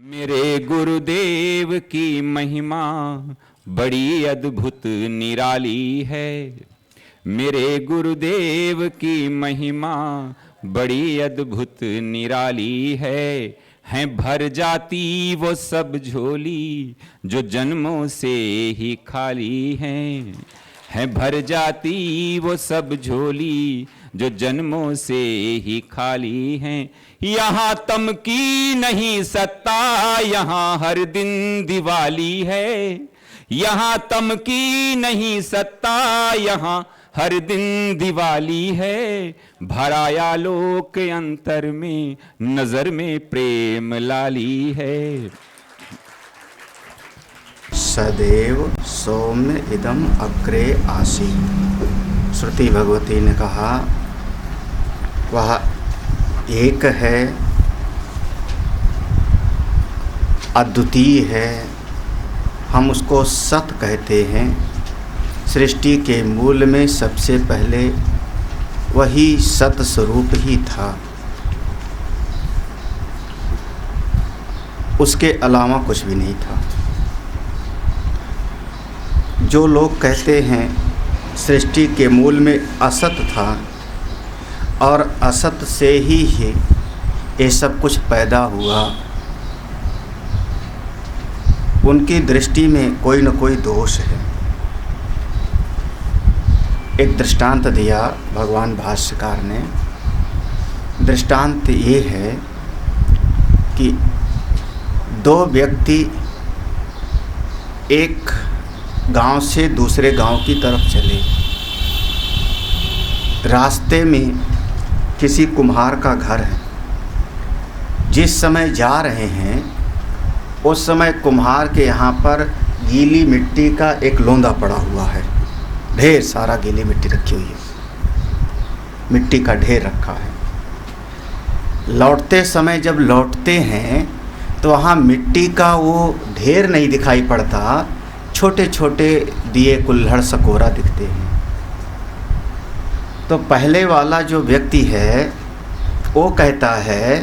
मेरे गुरुदेव की महिमा बड़ी अद्भुत निराली है। मेरे गुरुदेव की महिमा बड़ी अद्भुत निराली है भर जाती वो सब झोली जो जन्मों से ही खाली है भर जाती वो सब झोली जो जन्मों से ही खाली हैं। यहाँ तम की नहीं सत्ता, यहाँ हर दिन दिवाली है। यहाँ तम की नहीं सत्ता, यहाँ हर दिन दिवाली है। भराया लोक अंतर में, नजर में प्रेम लाली है। सदैव सौम्य इदम अग्रे आसीत्। श्रुति भगवती ने कहा वह एक है, अद्वितीय है, हम उसको सत कहते हैं। सृष्टि के मूल में सबसे पहले वही सत स्वरूप ही था, उसके अलावा कुछ भी नहीं था। जो लोग कहते हैं सृष्टि के मूल में असत था और असत से ही ये सब कुछ पैदा हुआ, उनकी दृष्टि में कोई न कोई दोष है। एक दृष्टांत दिया भगवान भाष्यकार ने। दृष्टांत ये है कि दो व्यक्ति एक गांव से दूसरे गांव की तरफ चले। रास्ते में किसी कुम्हार का घर है। जिस समय जा रहे हैं उस समय कुम्हार के यहाँ पर गीली मिट्टी का एक लोंदा पड़ा हुआ है। ढेर सारा गीली मिट्टी रखी हुई है, मिट्टी का ढेर रखा है। लौटते समय जब लौटते हैं तो वहाँ मिट्टी का वो ढेर नहीं दिखाई पड़ता, छोटे छोटे दिए कुल्हड़ सकोरा दिखते हैं। तो पहले वाला जो व्यक्ति है वो कहता है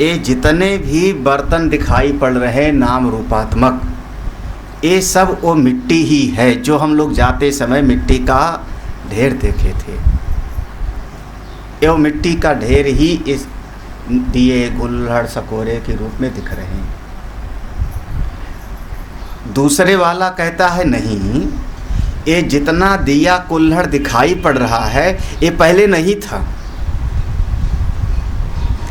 ये जितने भी बर्तन दिखाई पड़ रहे नाम रूपात्मक, ये सब वो मिट्टी ही है जो हम लोग जाते समय मिट्टी का ढेर देखे थे। ये मिट्टी का ढेर ही इस दिए कुल्हड़ सकोरे के रूप में दिख रहे हैं। दूसरे वाला कहता है नहीं, ये जितना दिया कुल्हड़ दिखाई पड़ रहा है ये पहले नहीं था।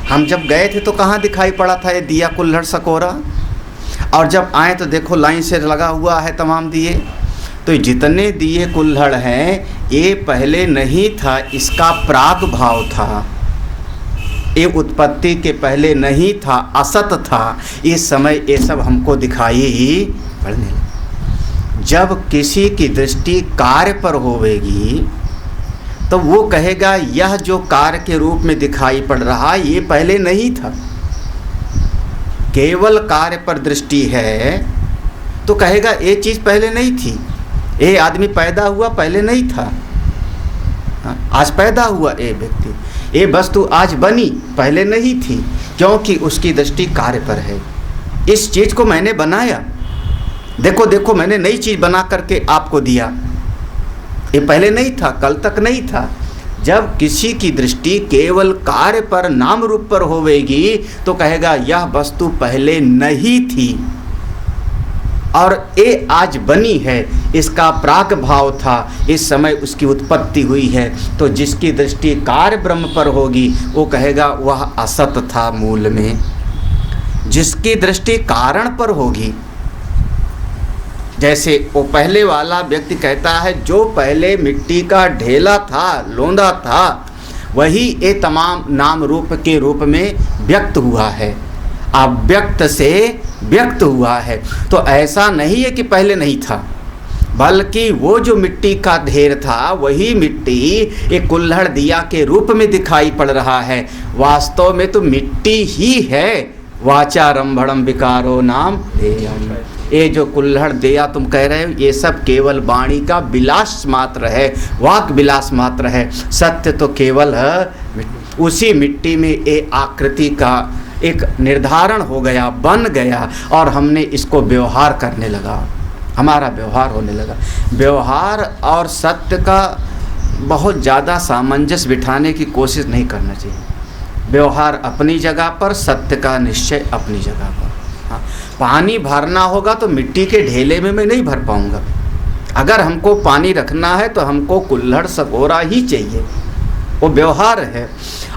हम जब गए थे तो कहाँ दिखाई पड़ा था ये दिया कुल्हड़ सकोरा, और जब आए तो देखो लाइन से लगा हुआ है तमाम दिए। तो जितने दिए कुल्हड़ हैं ये पहले नहीं था, इसका प्राग भाव था, ये उत्पत्ति के पहले नहीं था, असत था। इस समय ये सब हमको दिखाई पड़ने लगा। जब किसी की दृष्टि कार्य पर होवेगी तो वो कहेगा यह जो कार्य के रूप में दिखाई पड़ रहा ये पहले नहीं था। केवल कार्य पर दृष्टि है तो कहेगा ये चीज़ पहले नहीं थी, ये आदमी पैदा हुआ पहले नहीं था, आज पैदा हुआ ये व्यक्ति, ये वस्तु आज बनी पहले नहीं थी, क्योंकि उसकी दृष्टि कार्य पर है। इस चीज़ को मैंने बनाया, देखो देखो मैंने नई चीज़ बना करके आपको दिया, ये पहले नहीं था, कल तक नहीं था। जब किसी की दृष्टि केवल कार्य पर नाम रूप पर होवेगी तो कहेगा यह वस्तु पहले नहीं थी और ये आज बनी है, इसका प्राक भाव था, इस समय उसकी उत्पत्ति हुई है। तो जिसकी दृष्टि कार्य ब्रह्म पर होगी वो कहेगा वह असत था मूल में। जिसकी दृष्टि कारण पर होगी, जैसे वो पहले वाला व्यक्ति कहता है जो पहले मिट्टी का ढेला था, लोंदा था, वही ये तमाम नाम रूप के रूप में व्यक्त हुआ है, अव्यक्त से व्यक्त हुआ है। तो ऐसा नहीं है कि पहले नहीं था, बल्कि वो जो मिट्टी का ढेर था वही मिट्टी एक कुल्हड़ दिया के रूप में दिखाई पड़ रहा है। वास्तव में तो मिट्टी ही है। वाचारंभणम विकारो नाम देयम। ये जो कुल्हड़ दिया तुम कह रहे हो ये सब केवल वाणी का विलास मात्र है, वाक विलास मात्र है। सत्य तो केवल है उसी मिट्टी में ये आकृति का एक निर्धारण हो गया, बन गया, और हमने इसको व्यवहार करने लगा, हमारा व्यवहार होने लगा। व्यवहार और सत्य का बहुत ज़्यादा सामंजस्य बिठाने की कोशिश नहीं करना चाहिए। व्यवहार अपनी जगह पर, सत्य का निश्चय अपनी जगह पर। हाँ, पानी भरना होगा तो मिट्टी के ढेले में मैं नहीं भर पाऊँगा। अगर हमको पानी रखना है तो हमको कुल्हड़ सकोरा ही चाहिए, वो व्यवहार है।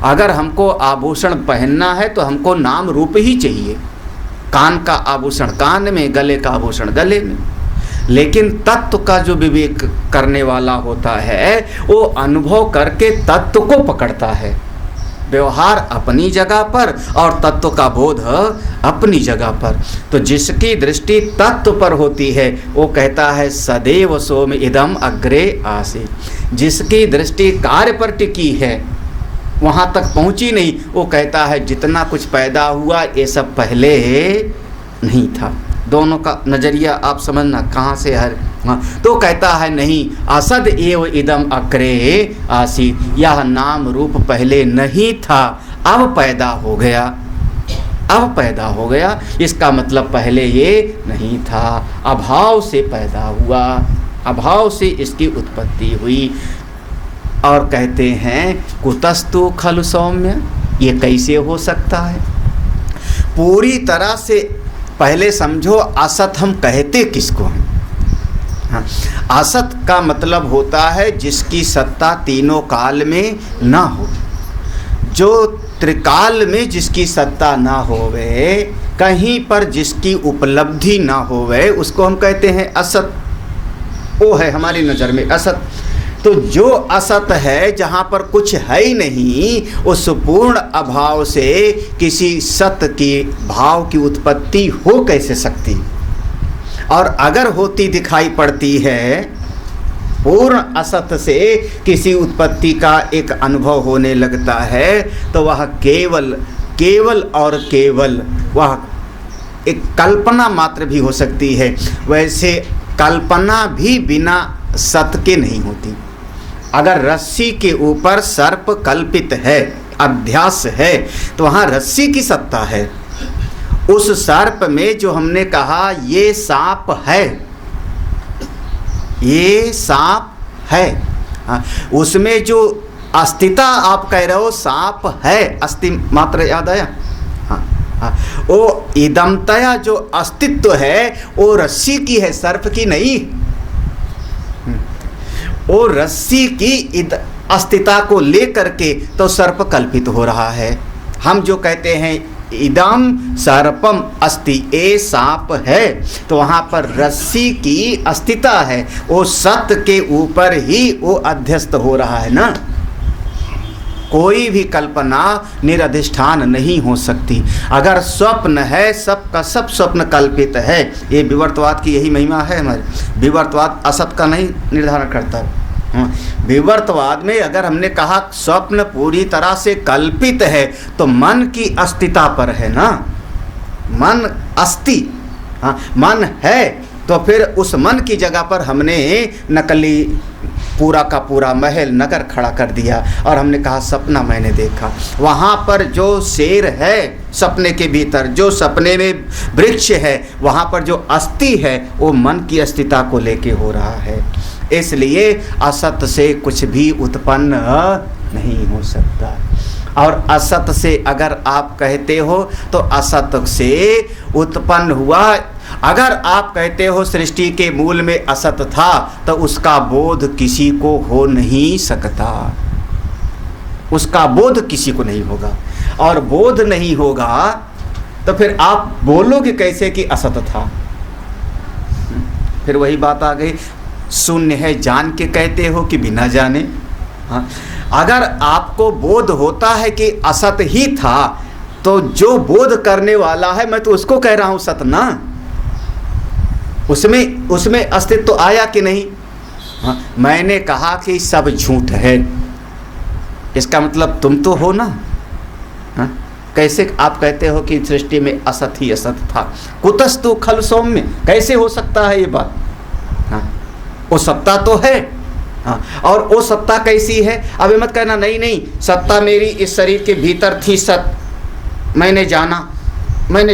अगर हमको आभूषण पहनना है तो हमको नाम रूप ही चाहिए। कान का आभूषण कान में, गले का आभूषण गले में। लेकिन तत्व का जो विवेक करने वाला होता है वो अनुभव करके तत्व को पकड़ता है। व्यवहार अपनी जगह पर और तत्व का बोध अपनी जगह पर। तो जिसकी दृष्टि तत्व पर होती है वो कहता है सदैव सोम इदम अग्रे आसी। जिसकी दृष्टि कार्य पर टिकी है, वहाँ तक पहुँची नहीं, वो कहता है जितना कुछ पैदा हुआ ये सब पहले नहीं था। दोनों का नज़रिया आप समझना कहाँ से हर। हाँ, तो कहता है नहीं, असद एव इदम अग्रे आसी, यह नाम रूप पहले नहीं था, अब पैदा हो गया, अब पैदा हो गया। इसका मतलब पहले ये नहीं था, अभाव से पैदा हुआ, अभाव से इसकी उत्पत्ति हुई। और कहते हैं कुतस्तु खलु सौम्य, ये कैसे हो सकता है? पूरी तरह से पहले समझो असत हम कहते किसको हैं? हाँ, असत का मतलब होता है जिसकी सत्ता तीनों काल में ना हो, जो त्रिकाल में जिसकी सत्ता ना होवे, कहीं पर जिसकी उपलब्धि ना होवे, उसको हम कहते हैं असत। वो है हमारी नज़र में असत। तो जो असत है, जहाँ पर कुछ है ही नहीं, उस पूर्ण अभाव से किसी सत की भाव की उत्पत्ति हो कैसे सकती? और अगर होती दिखाई पड़ती है, पूर्ण असत से किसी उत्पत्ति का एक अनुभव होने लगता है, तो वह केवल केवल और केवल वह एक कल्पना मात्र भी हो सकती है। वैसे कल्पना भी बिना सत के नहीं होती। अगर रस्सी के ऊपर सर्प कल्पित है, अध्यास है, तो वहाँ रस्सी की सत्ता है। उस सर्प में जो हमने कहा ये सांप है, ये सांप है, उसमें जो अस्तित्व आप कह रहे हो सांप है, अस्थि मात्र याद आया? वो इदमतया जो अस्तित्व है वो रस्सी की है, सर्प की नहीं। वो रस्सी की अस्तित्व को लेकर के तो सर्प कल्पित हो रहा है। हम जो कहते हैं इदम सर्पम अस्ति, ए सांप है, तो वहाँ पर रस्सी की अस्तित्व है, वो सत्य के ऊपर ही वो अध्यस्त हो रहा है ना। कोई भी कल्पना निरधिष्ठान नहीं हो सकती। अगर स्वप्न है, सब का सब स्वप्न कल्पित है। ये विवर्तवाद की यही महिमा है हमारी। विवर्तवाद असत का नहीं निर्धारण करता। विवर्तवाद में अगर हमने कहा स्वप्न पूरी तरह से कल्पित है, तो मन की अस्तित्व पर है ना। मन अस्ति, हाँ मन है, तो फिर उस मन की जगह पर हमने नकली पूरा का पूरा महल नगर खड़ा कर दिया और हमने कहा सपना मैंने देखा। वहाँ पर जो शेर है सपने के भीतर, जो सपने में वृक्ष है, वहाँ पर जो अस्थि है वो मन की अस्तित्व को लेके हो रहा है। इसलिए असत से कुछ भी उत्पन्न नहीं हो सकता। और असत से अगर आप कहते हो तो असत से उत्पन्न हुआ। अगर आप कहते हो सृष्टि के मूल में असत था, तो उसका बोध किसी को हो नहीं सकता। उसका बोध किसी को नहीं होगा, और बोध नहीं होगा तो फिर आप बोलोगे कैसे कि असत था? फिर वही बात आ गई, शून्य है जान के कहते हो कि बिना जाने। हाँ, अगर आपको बोध होता है कि असत ही था, तो जो बोध करने वाला है मैं तो उसको कह रहा हूँ सत ना। उसमें अस्तित्व आया कि नहीं? हाँ, मैंने कहा कि सब झूठ है, इसका मतलब तुम तो हो ना। हाँ, कैसे आप कहते हो कि सृष्टि में असत ही असत था? कुतस्तु खलु सौम्य, कैसे हो सकता है ये बात? हाँ, वो सत्ता तो है। हाँ, और वो सत्ता कैसी है? अब मत कहना नहीं नहीं सत्ता मेरी इस शरीर के भीतर थी सत। मैंने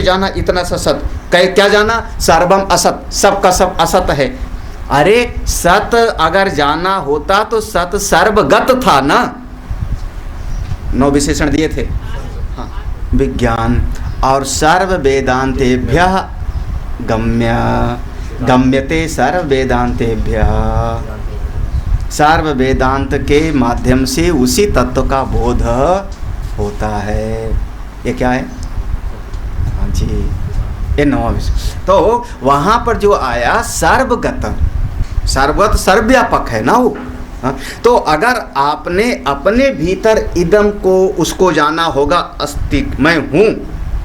जाना इतना सा सत, क्या जाना? सर्वम असत, सब का सब असत है। अरे सत अगर जाना होता तो सत सर्वगत था ना। 9 विशेषण दिए थे। हाँ, विज्ञान और सर्व वेदांतेभ्य गम्यते सर्व वेदांतेभ्य, सर्व वेदांत के माध्यम से उसी तत्व का बोध होता है। ये क्या है? हाँ जी, ये 9वां विषय। तो वहाँ पर जो आया सर्वगत सर्वव्यापक है ना वो। तो अगर आपने अपने भीतर इदम को उसको जाना होगा, अस्तित्व मैं हूँ,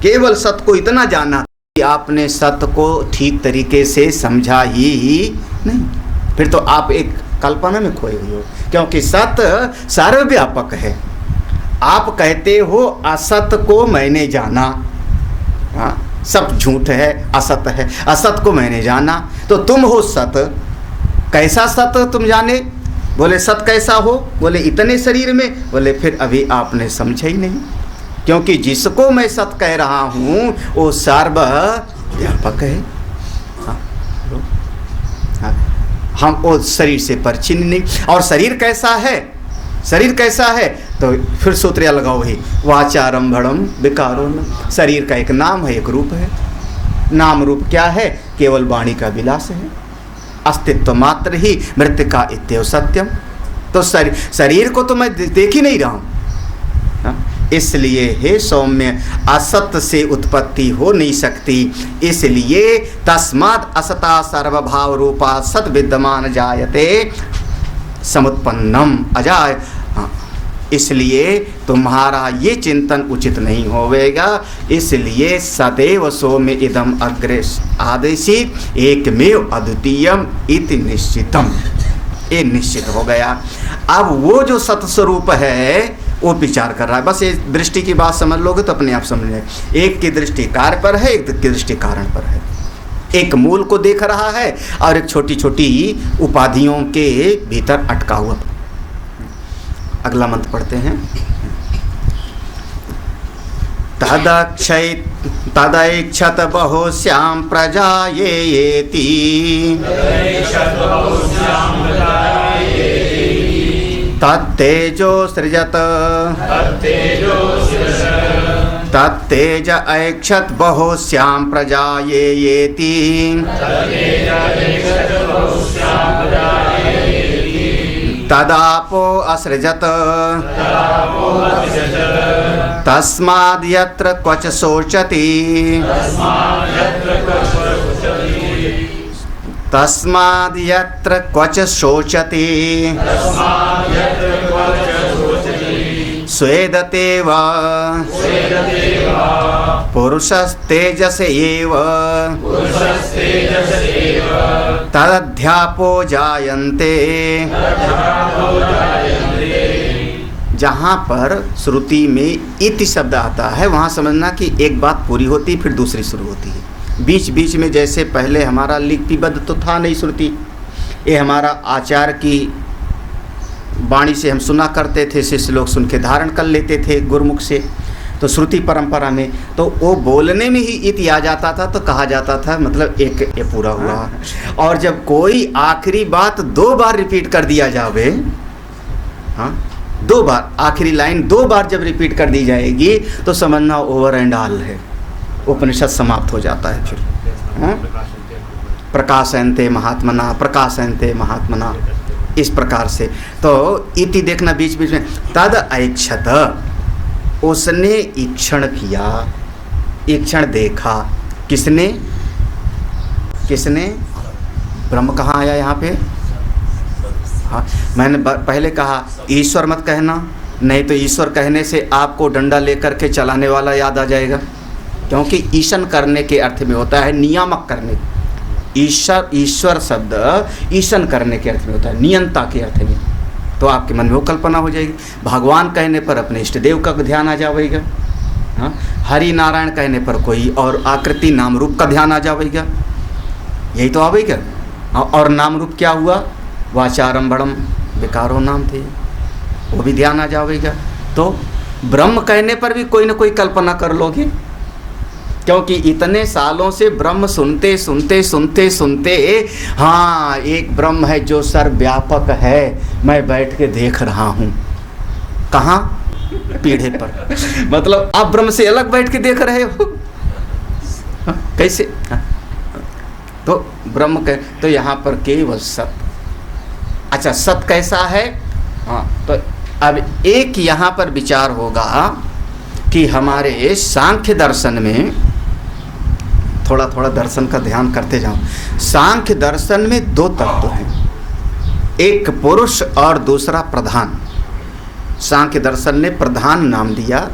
केवल सत्य को इतना जाना कि आपने सत्य को ठीक तरीके से समझा ही नहीं, फिर तो आप एक कल्पना में खोए हुए हो, क्योंकि सत्य सर्वव्यापक है। आप कहते हो असत को मैंने जाना, हाँ, सब झूठ है, असत है, असत को मैंने जाना, तो तुम हो सत। कैसा सत तुम जाने? बोले सत कैसा हो? बोले इतने शरीर में। बोले फिर अभी आपने समझा ही नहीं, क्योंकि जिसको मैं सत कह रहा हूँ वो सर्वव्यापक है। हाँ, हाँ, हम वो शरीर से परिचिन नहीं। और शरीर कैसा है? शरीर कैसा है? तो फिर सूत्र लगाओ ही, वाचारंभणम विकारो न। शरीर का एक नाम है, एक रूप है। नाम रूप क्या है? केवल वाणी का विलास है। अस्तित्व मात्र ही मृत्यका इत्येव सत्यम। तो शरीर को तो मैं देख ही नहीं रहा हूँ। इसलिए हे सौम्य, असत से उत्पत्ति हो नहीं सकती। इसलिए तस्माद असता सर्वभाव रूपा सत विद्यमान जायते समुत्पन्नम अजाय। इसलिए तुम्हारा ये चिंतन उचित नहीं होवेगा। इसलिए सदैव सौम्य इदम अग्रे आदेशित एकमेव अद्वितीयम इति निश्चितम, ये निश्चित हो गया। अब वो जो सत्स्वरूप है वो विचार कर रहा है। बस ये दृष्टि की बात समझ लोगे तो अपने आप समझ जाए। एक की दृष्टि कार्य पर है, एक की दृष्टि कारण पर है। एक मूल को देख रहा है और एक छोटी छोटी उपाधियों के भीतर अटका हुआ। अगला मंत्र पढ़ते हैं। तदैक्षत बहुश्याम प्रजायेति, तत्तेजो सृजत, तत्तेज ऐक्षत बहुश्याम प्रजायेति, तदापो असृजत, तस्माद् यत्र क्वच शोचति, तस्माद् यत्र क्वच शोचति, स्वेदतेव पुरुषस्तेजस एव, तदध्यापो जायन्ते। जहाँ पर श्रुति में इति शब्द आता है वहाँ समझना कि एक बात पूरी होती फिर दूसरी शुरू होती है। बीच बीच में जैसे पहले हमारा लिपिबद्ध तो था नहीं श्रुति, ये हमारा आचार की वाणी से हम सुना करते थे, शिष्य लोग सुन के धारण कर लेते थे गुरुमुख से। तो श्रुति परंपरा में तो वो बोलने में ही इति आ जाता था तो कहा जाता था मतलब एक ये पूरा हुआ। और जब कोई आखिरी बात 2 बार रिपीट कर दिया जावे, हाँ 2 बार आखिरी लाइन 2 बार जब रिपीट कर दी जाएगी तो समझना ओवर एंड ऑल है, उपनिषद समाप्त हो जाता है फिर। प्रकाशयन्ते महात्मना, प्रकाशयन्ते महात्मना, इस प्रकार से। तो इति देखना बीच बीच में। तद ऐक्षत, उसने ईक्षण किया, ईक्षण देखा। किसने? किसने? ब्रह्म कहाँ आया यहाँ पे? हाँ, मैंने पहले कहा ईश्वर मत कहना, नहीं तो ईश्वर कहने से आपको डंडा लेकर के चलाने वाला याद आ जाएगा। क्योंकि ईशन करने के अर्थ में होता है नियामक करने। ईश्वर शब्द ईशन करने के अर्थ में होता है, नियंता के अर्थ में। तो आपके मन में वो कल्पना हो जाएगी। भगवान कहने पर अपने इष्ट देव का ध्यान आ जाएगा। हाँ, हरि नारायण कहने पर कोई और आकृति नाम रूप का ध्यान आ जाएगा। यही तो आवेगा। और नाम रूप क्या हुआ? वाचारंभणम विकारो नाम थे, वो भी ध्यान आ जाएगा। तो ब्रह्म कहने पर भी कोई ना कोई कल्पना कर लोगे, क्योंकि इतने सालों से ब्रह्म सुनते सुनते सुनते सुनते, हाँ एक ब्रह्म है जो सर्वव्यापक है, मैं बैठ के देख रहा हूँ। कहाँ? पीढ़े पर। मतलब आप ब्रह्म से अलग बैठ के देख रहे हो, कैसे? तो ब्रह्म के तो यहाँ पर केवल सत। अच्छा, सत कैसा है? हाँ, तो अब एक यहाँ पर विचार होगा कि हमारे सांख्य दर्शन में, थोड़ा थोड़ा दर्शन का ध्यान करते जाओ। सांख्य दर्शन में दो तत्व हैं, एक पुरुष और दूसरा प्रधान। सांख्य दर्शन ने प्रधान नाम दिया,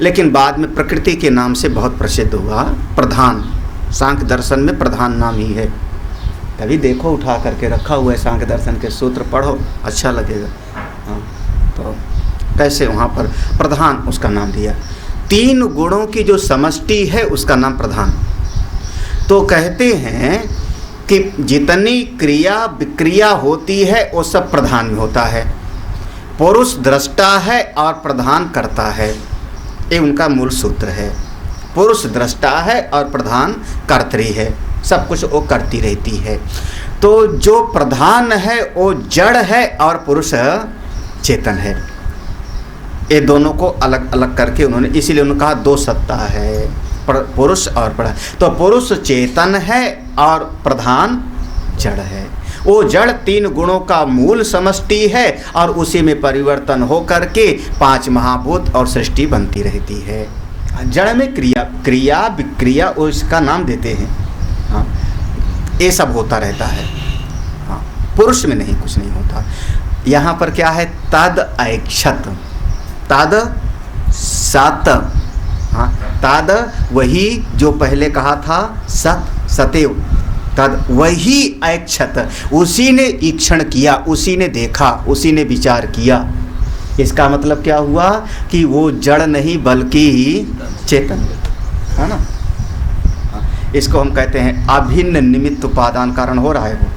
लेकिन बाद में प्रकृति के नाम से बहुत प्रसिद्ध हुआ प्रधान। सांख्य दर्शन में प्रधान नाम ही है। कभी देखो, उठा करके रखा हुआ है सांख्य दर्शन के सूत्र, पढ़ो, अच्छा लगेगा। हाँ, तो कैसे वहाँ पर प्रधान उसका नाम दिया। 3 गुणों की जो समष्टि है उसका नाम प्रधान। तो कहते हैं कि जितनी क्रिया विक्रिया होती है वो सब प्रधान में होता है। पुरुष दृष्टा है और प्रधान करता है, ये उनका मूल सूत्र है। पुरुष दृष्टा है और प्रधान कर्त्री है, सब कुछ वो करती रहती है। तो जो प्रधान है वो जड़ है और पुरुष चेतन है। ये दोनों को अलग अलग करके उन्होंने, इसीलिए उन्होंने कहा दो सत्ता है, पुरुष और प्रधान। तो पुरुष चेतन है और प्रधान जड़ है। वो जड़ 3 गुणों का मूल समष्टि है और उसी में परिवर्तन हो करके 5 महाभूत और सृष्टि बनती रहती है। जड़ में क्रिया विक्रिया उसका नाम देते हैं। हाँ, ये सब होता रहता है। हाँ, पुरुष में नहीं, कुछ नहीं होता। यहाँ पर क्या है? तद ऐक्षत, तद सत। हाँ, तद वही जो पहले कहा था, सत सतेव, तद वही ऐक्षत, उसी ने ईक्षण किया, उसी ने देखा, उसी ने विचार किया। इसका मतलब क्या हुआ कि वो जड़ नहीं बल्कि चेतन है ना। इसको हम कहते हैं अभिन्न निमित्त उपादान कारण हो रहा है। वो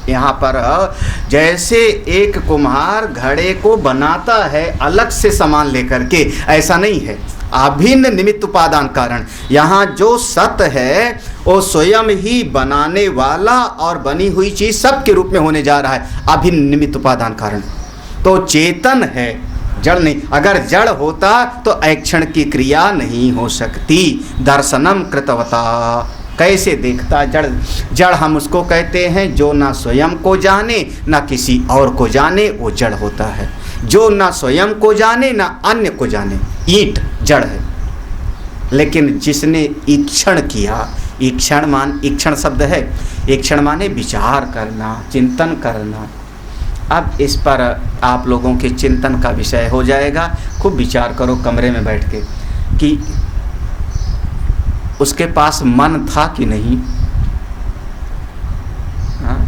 यहाँ पर जैसे एक कुम्हार घड़े को बनाता है अलग से सामान लेकर के, ऐसा नहीं है, अभिन्न निमित्त उपादान कारण। यहाँ जो सत है वो स्वयं ही बनाने वाला और बनी हुई चीज सब के रूप में होने जा रहा है, अभिन्न निमित्त उपादान कारण। तो चेतन है, जड़ नहीं। अगर जड़ होता तो ऐक्षण की क्रिया नहीं हो सकती। दर्शनम कृतवता, कैसे देखता? जड़, जड़ हम उसको कहते हैं जो ना स्वयं को जाने ना किसी और को जाने, वो जड़ होता है। जो ना स्वयं को जाने ना अन्य को जाने, ईंट जड़ है। लेकिन जिसने ईक्षण किया, ईक्षण शब्द है, ईक्षण माने विचार करना, चिंतन करना। अब इस पर आप लोगों के चिंतन का विषय हो जाएगा। खूब विचार करो कमरे में बैठ के कि उसके पास मन था कि नहीं। हाँ?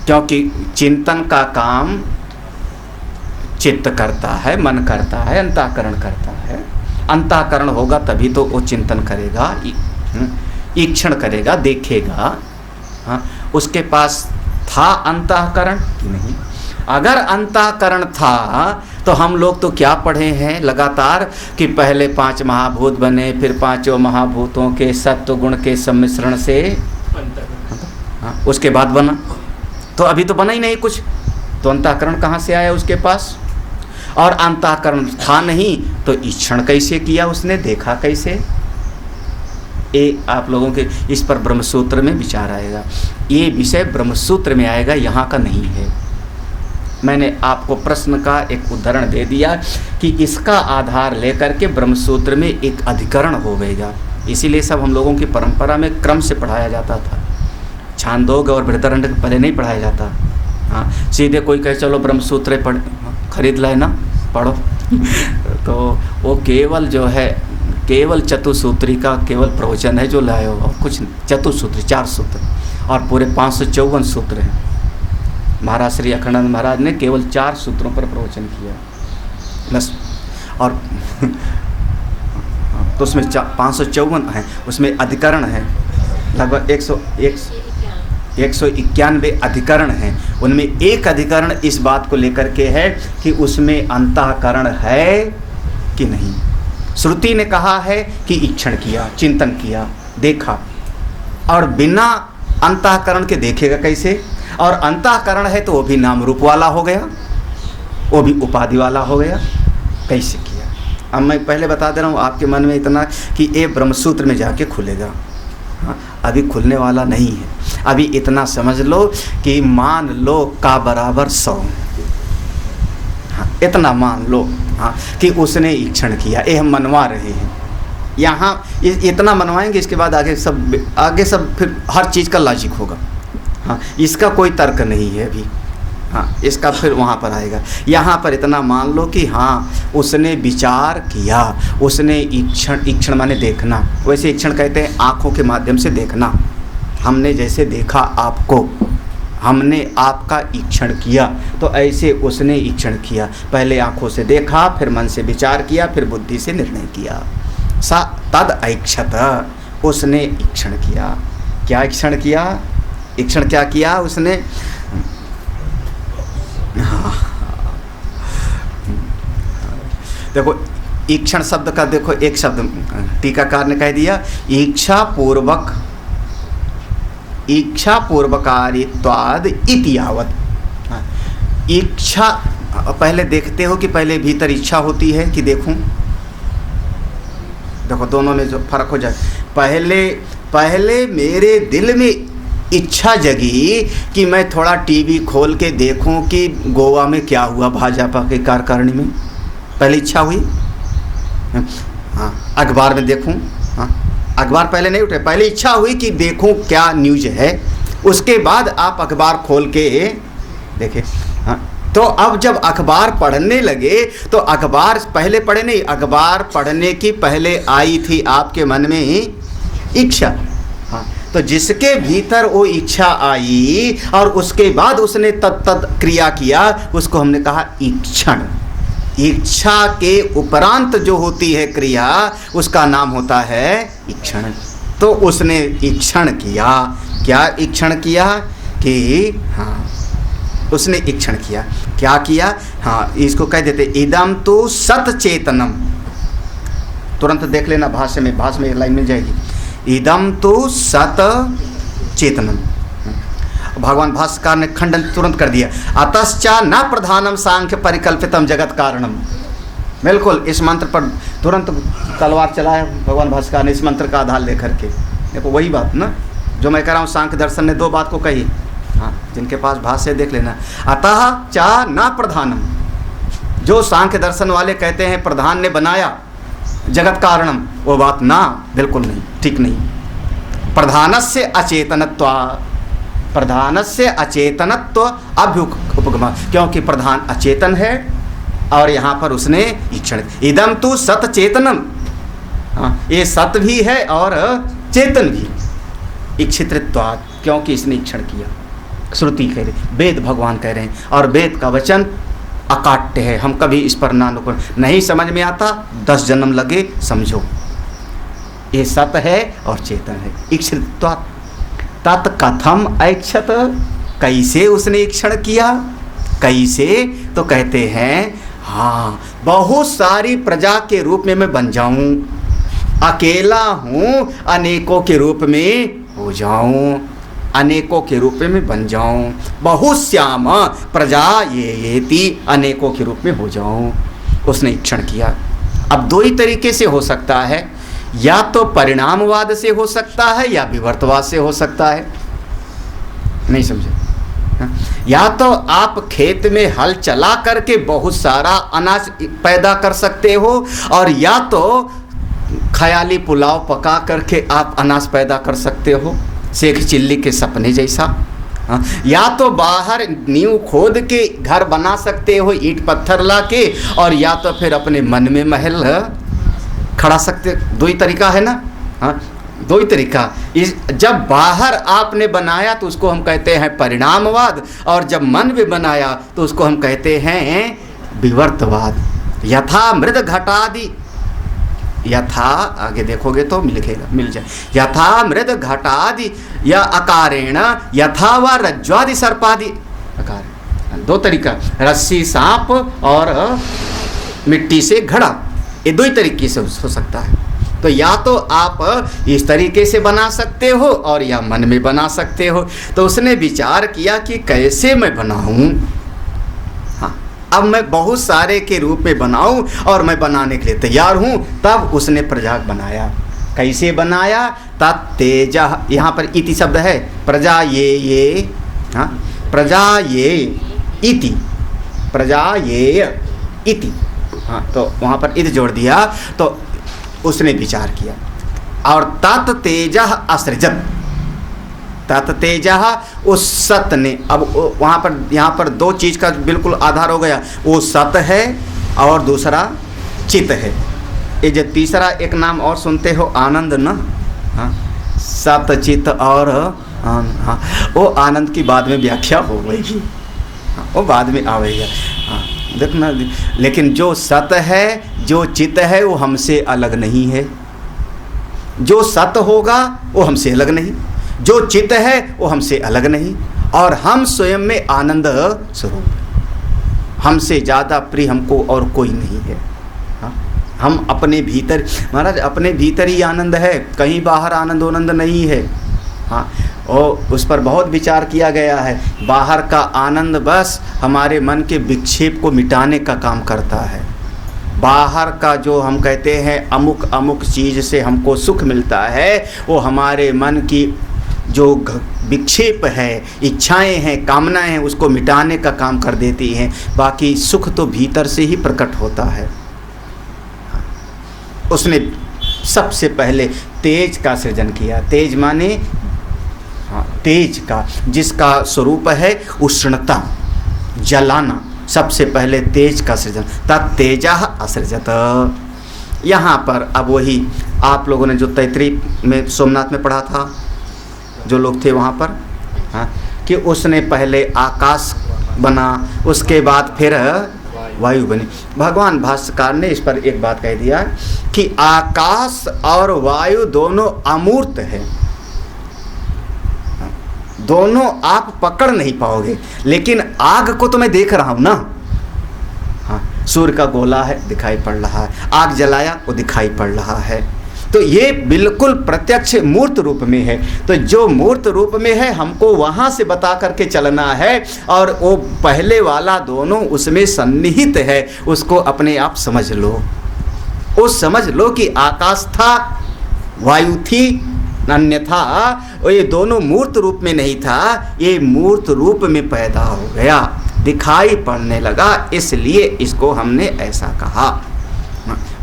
क्योंकि चिंतन का काम चित्त करता है, मन करता है, अंतःकरण करता है। अंतःकरण होगा तभी तो वो चिंतन करेगा, ईक्षण करेगा, देखेगा। हाँ? उसके पास था अंतःकरण कि नहीं? अगर अंतःकरण था तो हम लोग तो क्या पढ़े हैं लगातार कि पहले 5 महाभूत बने, फिर 5 महाभूतों के सत्व गुण के सम्मिश्रण से उसके बाद बना। तो अभी तो बना ही नहीं कुछ, तो अंतःकरण कहाँ से आया उसके पास? और अंतःकरण था नहीं तो ईक्षण कैसे किया उसने, देखा कैसे? ये आप लोगों के इस पर ब्रह्मसूत्र में विचार आएगा। ये विषय ब्रह्मसूत्र में आएगा, यहाँ का नहीं है। मैंने आपको प्रश्न का एक उदाहरण दे दिया कि इसका आधार लेकर के ब्रह्मसूत्र में एक अधिकरण हो गएगा। इसीलिए सब हम लोगों की परंपरा में क्रम से पढ़ाया जाता था। छांदोग और बृहदारण्यक पहले नहीं पढ़ाया जाता। हाँ, सीधे कोई कहे चलो ब्रह्मसूत्र पढ़ खरीद लाए ना, पढ़ो। तो वो केवल जो है, केवल चतुसूत्री का केवल प्रवचन है जो लाए हो, कुछ चतुसूत्री 4 सूत्र और पूरे 554 सूत्र हैं। महाराज श्री अखंडानंद महाराज ने केवल 4 सूत्रों पर प्रवचन किया बस। और तो उसमें 554 हैं, उसमें अधिकरण है लगभग 101। 191 अधिकरण हैं, उनमें एक अधिकरण इस बात को लेकर के है कि उसमें अंतःकरण है कि नहीं। श्रुति ने कहा है कि ईक्षण किया, चिंतन किया, देखा, और बिना अंतःकरण के देखेगा कैसे? और अंतःकरण है तो वो भी नाम रूप वाला हो गया, वो भी उपाधि वाला हो गया, कैसे किया? अब मैं पहले बता दे रहा हूँ आपके मन में इतना कि ये ब्रह्मसूत्र में जाके खुलेगा, हाँ, अभी खुलने वाला नहीं है। अभी इतना समझ लो कि मान लो का बराबर 100, हाँ, इतना मान लो, हाँ, कि उसने ईक्षण किया। ये हम मनवा रहे हैं यहाँ, इतना मनवाएंगे, इसके बाद आगे सब फिर हर चीज़ का लॉजिक होगा। हाँ, इसका कोई तर्क नहीं है अभी, हाँ, इसका फिर वहाँ पर आएगा। यहाँ पर इतना मान लो कि हाँ, उसने विचार किया, उसने ईक्षण माने देखना, वैसे ईक्षण कहते हैं आँखों के माध्यम से देखना। हमने जैसे देखा आपको, हमने आपका ईक्षण किया, तो ऐसे उसने ईक्षण किया। पहले आँखों से देखा, फिर मन से विचार किया, फिर बुद्धि से निर्णय किया। सा तद ऐक्षत, उसने ईक्षण किया। क्या ईक्षण किया? ईक्षण क्या किया उसने? देखो ईक्षण शब्द का देखो एक शब्द टीकाकार ने कह दिया, इच्छा पूर्वकारित्वाद इति यावत्। इच्छा पहले देखते हो कि पहले भीतर इच्छा होती है कि देखूं? देखो दोनों में जो फर्क हो जाए, पहले मेरे दिल में इच्छा जगी कि मैं थोड़ा टीवी खोल के देखूं कि गोवा में क्या हुआ भाजपा के कार्यकारिणी में, पहले इच्छा हुई। हाँ, अखबार में देखूं, हाँ, अखबार पहले नहीं उठे, पहले इच्छा हुई कि देखूं क्या न्यूज है, उसके बाद आप अखबार खोल के देखें। हाँ, तो अब जब अखबार पढ़ने लगे तो अखबार पहले पढ़े नहीं, अखबार पढ़ने की पहले आई थी आपके मन में इच्छा। हाँ, तो जिसके भीतर वो इच्छा आई और उसके बाद उसने तत्त क्रिया किया, उसको हमने कहा ईक्षण। इच्छा के उपरांत जो होती है क्रिया, उसका नाम होता है ईक्षण। तो उसने ईक्षण किया। क्या ईक्षण किया? कि हाँ, उसने ईक्षण किया। क्या किया? हाँ, इसको कह देते इदम तो सतचेतनम। तुरंत देख लेना भाष्य में एक लाइन मिल जाएगी, इदम तो सतचेतनम। भगवान भास्कर ने खंडन तुरंत कर दिया, अतश्चा न प्रधानम सांख्य परिकल्पितम जगत कारणम। बिल्कुल इस मंत्र पर तुरंत तलवार चलाया भगवान भास्कर ने, इस मंत्र का आधार लेकर के। देखो वही बात ना जो मैं कह रहा हूँ, सांख्य दर्शन ने दो बात को कही। हाँ, जिनके पास भाष्य देख लेना, अतः चा न प्रधानम। जो सांख्य दर्शन वाले कहते हैं प्रधान ने बनाया जगत कारणम, वो बात ना, बिल्कुल नहीं, ठीक नहीं। प्रधानस्य अचेतनत्व अभ्युपगम, क्योंकि प्रधान अचेतन है और यहाँ पर उसने ईक्षण। इदम तु सत चेतनम, हाँ, ये सत भी है और चेतन भी। इक्षितत्वात्, क्योंकि इसने ईक्षण किया। श्रुति कह रही, वेद भगवान कह रहे हैं, और वेद का वचन अकाट्य है। हम कभी इस पर नहीं समझ में आता, 10 जन्म लगे समझो। ये सत है और चेतन है। इक्षितत्वात् तत्कथम ऐक्षत, कैसे उसने ईक्षण किया? कैसे? तो कहते हैं हाँ, बहुत सारी प्रजा के रूप में मैं बन जाऊं, अकेला हूं अनेकों के रूप में हो जाऊं, अनेकों के रूप में बन जाऊं, बहुश्याम प्रजा येति, अनेकों के रूप में हो जाऊं। उसने ईक्षण किया। अब दो ही तरीके से हो सकता है, या तो परिणामवाद से हो सकता है या विवर्तवाद से हो सकता है। नहीं समझे? या तो आप खेत में हल चला करके बहुत सारा अनाज पैदा कर सकते हो, और या तो ख्याली पुलाव पका करके आप अनाज पैदा कर सकते हो, शेख चिल्ली के सपने जैसा। या तो बाहर नींव खोद के घर बना सकते हो ईंट पत्थर ला के, और या तो फिर अपने मन में महल खड़ा सकते। दो ही तरीका है ना। हाँ, दो ही तरीका। जब बाहर आपने बनाया तो उसको हम कहते हैं परिणामवाद, और जब मन में बनाया तो उसको हम कहते हैं विवर्तवाद। यथा मृद घटादि यथा, आगे देखोगे तो लिखेगा, मिल जाए, यथा मृद घटादि या अकारेण, यथा व रज्ज्वादि सर्पादि। अकार दो तरीका, रस्सी सांप और मिट्टी से घड़ा, ये दो ही तरीके से हो सकता है। तो या तो आप इस तरीके से बना सकते हो और या मन में बना सकते हो। तो उसने विचार किया कि कैसे मैं बनाऊं, हाँ अब मैं बहुत सारे के रूप में बनाऊं और मैं बनाने के लिए तैयार हूं। तब उसने प्रजाग बनाया। कैसे बनाया? तत्तेज, यहाँ पर इति शब्द है, प्रजा ये, हाँ प्रजा ये इति, प्रजा ये इति, हाँ तो वहाँ पर इति जोड़ दिया। तो उसने विचार किया और तत् तेज असृजत, तत् तेज उस सत ने, अब वहाँ पर यहाँ पर दो चीज़ का बिल्कुल आधार हो गया, वो सत है और दूसरा चित है। ये जो तीसरा एक नाम और सुनते हो आनंद न, हाँ सत चित और हाँ वो आनंद की बाद में व्याख्या हो गई, हाँ वो बाद में आवेगा, हाँ देखना। लेकिन जो सत है, जो चित है वो हमसे अलग नहीं है। जो सत होगा वो हमसे अलग नहीं, जो चित है वो हमसे अलग नहीं, और हम स्वयं में आनंद स्वरूप, हमसे ज़्यादा प्रिय हमको और कोई नहीं है। हाँ हम अपने भीतर, महाराज अपने भीतर ही आनंद है, कहीं बाहर आनंद नहीं है। हाँ और उस पर बहुत विचार किया गया है। बाहर का आनंद बस हमारे मन के विक्षेप को मिटाने का काम करता है। बाहर का जो हम कहते हैं अमुक अमुक चीज़ से हमको सुख मिलता है, वो हमारे मन की जो विक्षेप है, इच्छाएं हैं, कामनाएं हैं, उसको मिटाने का काम कर देती हैं। बाकी सुख तो भीतर से ही प्रकट होता है। उसने सबसे पहले तेज का सृजन किया। तेज माने तेज का, जिसका स्वरूप है उष्णता, जलाना। सबसे पहले तेज का सृजन, तत्तेज असृजत। यहाँ पर अब वही आप लोगों ने जो तैतरी में सोमनाथ में पढ़ा था, जो लोग थे वहाँ पर, हाँ कि उसने पहले आकाश बना, उसके बाद फिर वायु बनी। भगवान भाष्यकार ने इस पर एक बात कह दिया कि आकाश और वायु दोनों अमूर्त है, दोनों आप पकड़ नहीं पाओगे। लेकिन आग को तो मैं देख रहा हूं ना, हाँ सूर्य का गोला है दिखाई पड़ रहा है, आग जलाया वो दिखाई पड़ रहा है। तो ये बिल्कुल प्रत्यक्ष मूर्त रूप में है। तो जो मूर्त रूप में है हमको वहाँ से बता करके चलना है, और वो पहले वाला दोनों उसमें सन्निहित है, उसको अपने आप समझ लो। उस समझ लो कि आकाश था, वायु थी, अन्यथा ये दोनों मूर्त रूप में नहीं था, ये मूर्त रूप में पैदा हो गया, दिखाई पड़ने लगा, इसलिए इसको हमने ऐसा कहा।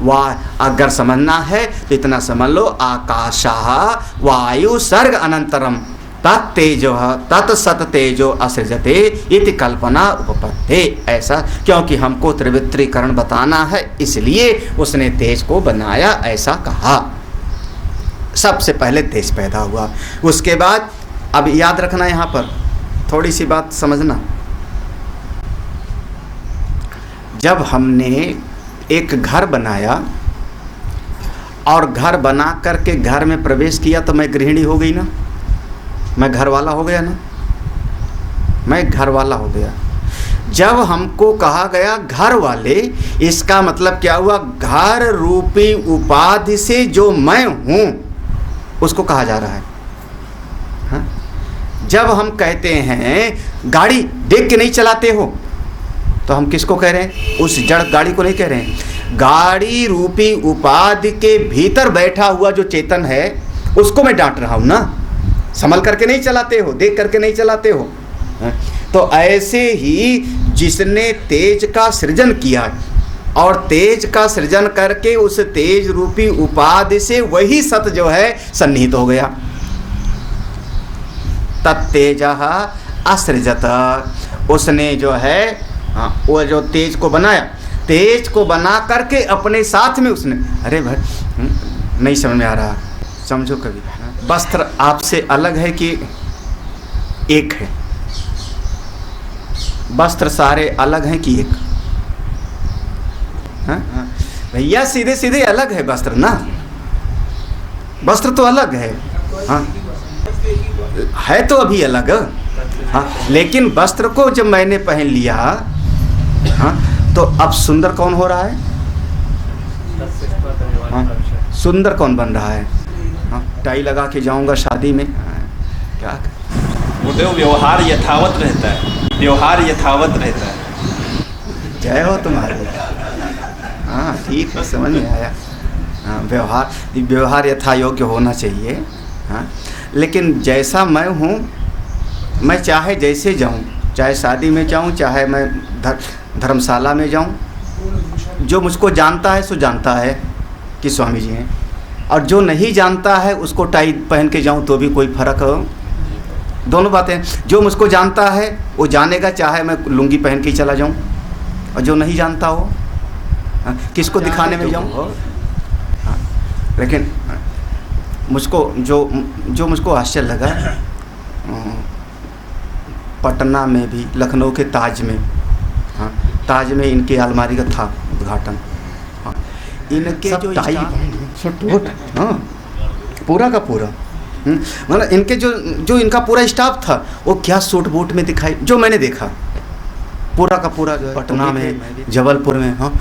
वाह अगर समझना है तो इतना समझ लो, आकाशः वायु सर्ग अनंतरम तत्तेजो तत्सत तेजो असृजते इति कल्पना उपपत्ते। ऐसा क्योंकि हमको त्रिवित्रीकरण बताना है, इसलिए उसने तेज को बनाया, ऐसा कहा। सबसे पहले तेज पैदा हुआ। उसके बाद अब याद रखना, यहाँ पर थोड़ी सी बात समझना। जब हमने एक घर बनाया और घर बना करके घर में प्रवेश किया तो मैं गृहिणी हो गई ना, मैं घर वाला हो गया ना, मैं घर वाला हो गया। जब हमको कहा गया घर वाले, इसका मतलब क्या हुआ? घर रूपी उपाधि से जो मैं हूँ उसको कहा जा रहा है। हाँ? जब हम कहते हैं गाड़ी देख के नहीं चलाते हो, तो हम किसको कह रहे हैं? उस जड़ गाड़ी को नहीं कह रहे हैं। गाड़ी रूपी उपाधि के भीतर बैठा हुआ जो चेतन है उसको मैं डांट रहा हूँ ना। संभल करके नहीं चलाते हो, देख करके नहीं चलाते हो। तो ऐसे ही जिसने तेज का सृजन किया और तेज का सृजन करके उस तेज रूपी उपाधि से वही सत जो है सन्निहित हो गया। तत्तेजः असृजत। उसने जो है वो जो तेज को बनाया, तेज को बना करके अपने साथ में उसने, अरे भाई नहीं समझ में आ रहा, समझो कभी। वस्त्र आपसे अलग है कि एक है? वस्त्र सारे अलग हैं कि एक? भैया सीधे सीधे अलग है वस्त्र ना, वस्त्र तो अलग है। हाँ है तो अभी अलग। हाँ लेकिन वस्त्र को जब मैंने पहन लिया, हाँ तो अब सुंदर कौन हो रहा है? हाँ, सुंदर कौन बन रहा है? हाँ टाई लगा के जाऊंगा शादी में, हाँ, क्या बोलते हो व्यवहार यथावत रहता है, व्यवहार यथावत रहता है। जय हो तुम्हारे। हाँ ठीक है, समझ में आया। हाँ व्यवहार यथा योग्य होना चाहिए। हाँ लेकिन जैसा मैं हूँ, मैं चाहे जैसे जाऊँ, चाहे शादी में जाऊँ, चाहे मैं धर्मशाला में जाऊँ, जो मुझको जानता है सो जानता है कि स्वामी जी हैं, और जो नहीं जानता है उसको टाई पहन के जाऊँ तो भी कोई फ़र्क हो। दोनों बातें, जो मुझको जानता है वो जानेगा, चाहे मैं लुंगी पहन के ही चला जाऊँ, और जो नहीं जानता हो किसको दिखाने में जाऊँ। हाँ लेकिन मुझको जो मुझको आश्चर्य लगा, पटना में भी, लखनऊ के ताज में, हाँ ताज में इनके अलमारी का था उद्घाटन। हाँ इनके जो टाई, हाँ पूरा का पूरा, मतलब इनके जो इनका पूरा स्टाफ था वो क्या सूट बूट में दिखाई, जो मैंने देखा पूरा का पूरा जो पटना में, जबलपुर में। हाँ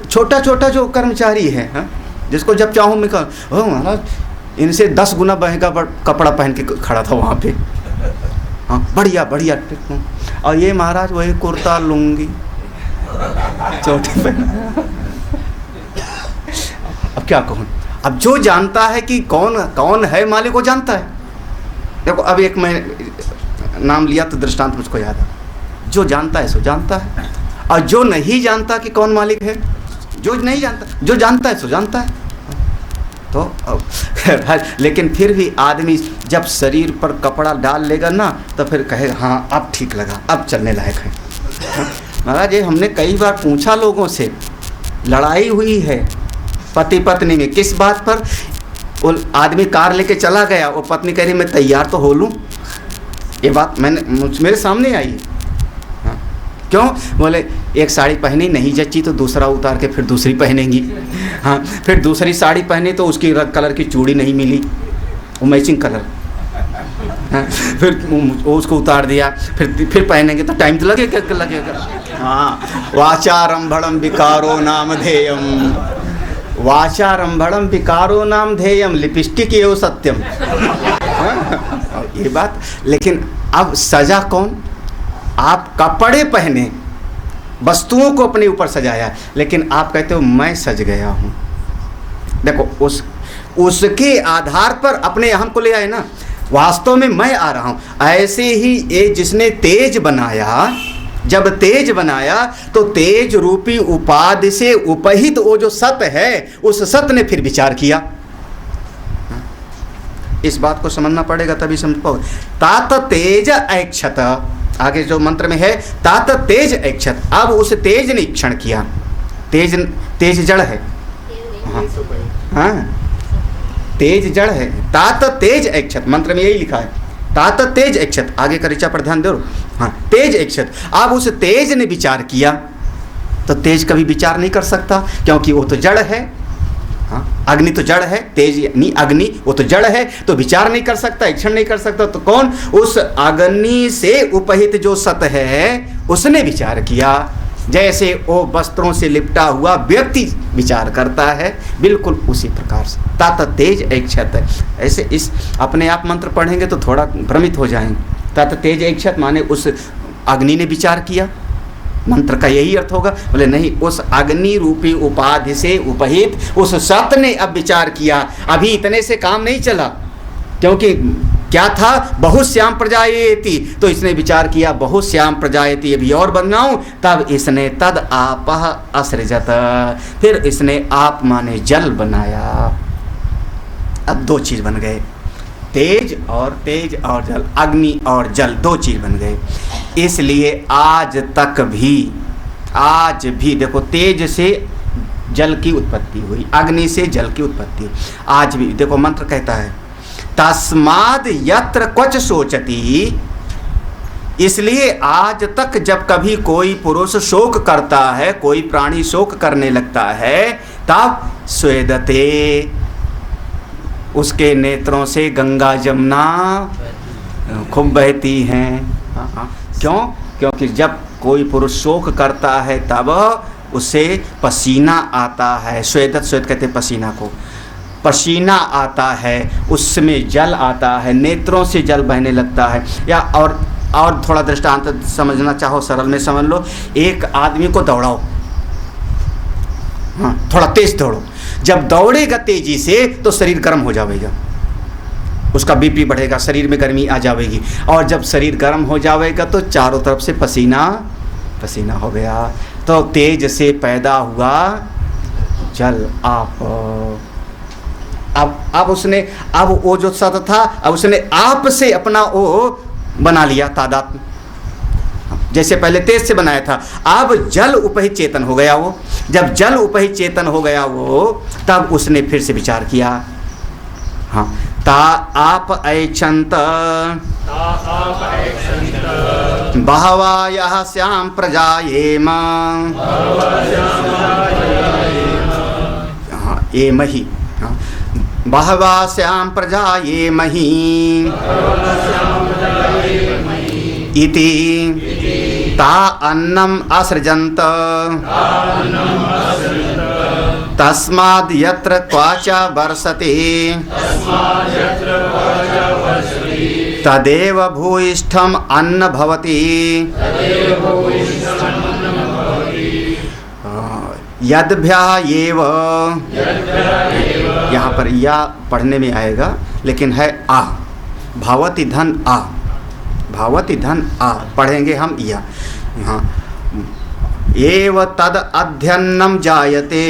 छोटा छोटा जो कर्मचारी है, हाँ जिसको जब चाहूँ मैं कहूँ, ओ महाराज इनसे 10 गुना महंगा कपड़ा पहन के खड़ा था वहाँ पे। हाँ बढ़िया बढ़िया। और ये महाराज वही कुर्ता लुंगी चोटी पहना। अब क्या कहूँ, अब जो जानता है कि कौन है मालिक वो जानता है। देखो अब एक मैं नाम लिया तो दृष्टांत मुझको याद आ, जो जानता है सो जानता है, और जो नहीं जानता कि कौन मालिक है, जो नहीं जानता, जो जानता है सो जानता है। तो लेकिन फिर भी आदमी जब शरीर पर कपड़ा डाल लेगा ना तो फिर कहेगा हाँ अब ठीक लगा, अब चलने लायक है। महाराज ये हमने कई बार पूछा लोगों से, लड़ाई हुई है पति पत्नी में, किस बात पर? वो आदमी कार लेके चला गया, वो पत्नी कह रही मैं तैयार तो हो लूँ। ये बात मेरे सामने आई। हाँ क्यों? बोले एक साड़ी पहनी नहीं जची तो दूसरा उतार के फिर दूसरी पहनेंगी। हाँ फिर दूसरी साड़ी पहनी तो उसकी कलर की चूड़ी नहीं मिली, वो मैचिंग कलर। हाँ फिर वो उसको उतार दिया, फिर पहनेंगे तो टाइम तो लगेगा। हाँ वाचारंभणम विकारो नामधेयम, वाचारंभणम विकारो नामधेयम लिपस्टिक एवं सत्यम। हाँ ये बात। लेकिन अब सजा कौन? आप कपड़े पहने, वस्तुओं को अपने ऊपर सजाया, लेकिन आप कहते हो मैं सज गया हूँ। देखो उसके आधार पर अपने अहम को ले आए ना, वास्तव में मैं आ रहा हूँ। ऐसे ही ये जिसने तेज बनाया, जब तेज बनाया तो तेज रूपी उपाधि से उपहित वो जो सत है, उस सत ने फिर विचार किया। इस बात को समझना पड़ेगा तभी समझ पाओ। तात तेज ऐक्षत, आगे जो मंत्र में है तात तेज ऐक्षत, अब उस तेज ने क्षण किया। तेज जड़ है। हाँ तेज जड़ है, तात तेज ऐक्षत, मंत्र में यही लिखा है तात तेज ऐक्षत। आगे का ऋचा पर ध्यान दो। हाँ तेज ऐक्षत, अब उस तेज ने विचार किया। तो तेज कभी विचार नहीं कर सकता क्योंकि वो तो जड़ है। हाँ अग्नि तो जड़ है, तेज नहीं अग्नि, वो तो जड़ है, तो विचार नहीं कर सकता, इक्षण नहीं कर सकता। तो कौन? उस अग्नि से उपहित जो सत है उसने विचार किया। जैसे वो वस्त्रों से लिपटा हुआ व्यक्ति विचार करता है, बिल्कुल उसी प्रकार से तात तेज ऐक्षत। ऐसे इस अपने आप मंत्र पढ़ेंगे तो थोड़ा भ्रमित हो जाएंगे। तात तेज ऐक्षत माने उस अग्नि ने विचार किया, मंत्र का यही अर्थ होगा। बोले नहीं, उस अग्नि रूपी उपाधि से उपहित उस सत ने अब विचार किया। अभी इतने से काम नहीं चला, क्योंकि क्या था? बहुश्याम प्रजायेति, तो इसने विचार किया बहुश्याम प्रजायेति, अभी और बनाऊं। तब इसने तद आपः असृजत, फिर इसने आप माने जल बनाया। अब 2 चीज बन गए, तेज और जल, अग्नि और जल, 2 चीज बन गए। इसलिए आज भी देखो तेज से जल की उत्पत्ति हुई, अग्नि से जल की उत्पत्ति। आज भी देखो मंत्र कहता है तस्माद् यत्र क्वच शोचति, इसलिए आज तक जब कभी कोई पुरुष शोक करता है, कोई प्राणी शोक करने लगता है, तब स्वेदते, उसके नेत्रों से गंगा जमुना खूब बहती हैं। क्यों? क्योंकि जब कोई पुरुष शोक करता है तब उसे पसीना आता है। स्वेदत, स्वेद कहते पसीना को, पसीना आता है, उसमें जल आता है, नेत्रों से जल बहने लगता है। या और थोड़ा दृष्टांत समझना चाहो सरल में समझ लो, एक आदमी को दौड़ाओ, हाँ थोड़ा तेज दौड़ो, जब दौड़ेगा तेजी से तो शरीर गर्म हो जाएगा, उसका बीपी बढ़ेगा, शरीर में गर्मी आ जाएगी, और जब शरीर गर्म हो जाएगा तो चारों तरफ से पसीना पसीना हो गया, तो तेज से पैदा हुआ जल आप। अब उसने, अब वो जो सत था, अब उसने आप से अपना वो बना लिया तादात्म्य, जैसे पहले तेज से बनाया था, अब जल उपहित चेतन हो गया वो। जब जल उपहित चेतन हो गया वो, तब उसने फिर से विचार किया, हाँ ता आप ऐच्छन्त बहवा यः स्याम प्रजायेम, हाँ ये मही, हाँ बहवा स्याम प्रजायेमहि इति ता अन्नम असृजन्त तस्माद् यत्र क्वाचा वर्षते तदेव भूयिष्ठम अन्न भवति। यद्भ्यः एव, यहाँ पर या पढ़ने में आएगा लेकिन है आ, भवति धन आ, भावति धन आ, पढ़ेंगे हम या। हाँ एव तद अध्यन्नम जायते,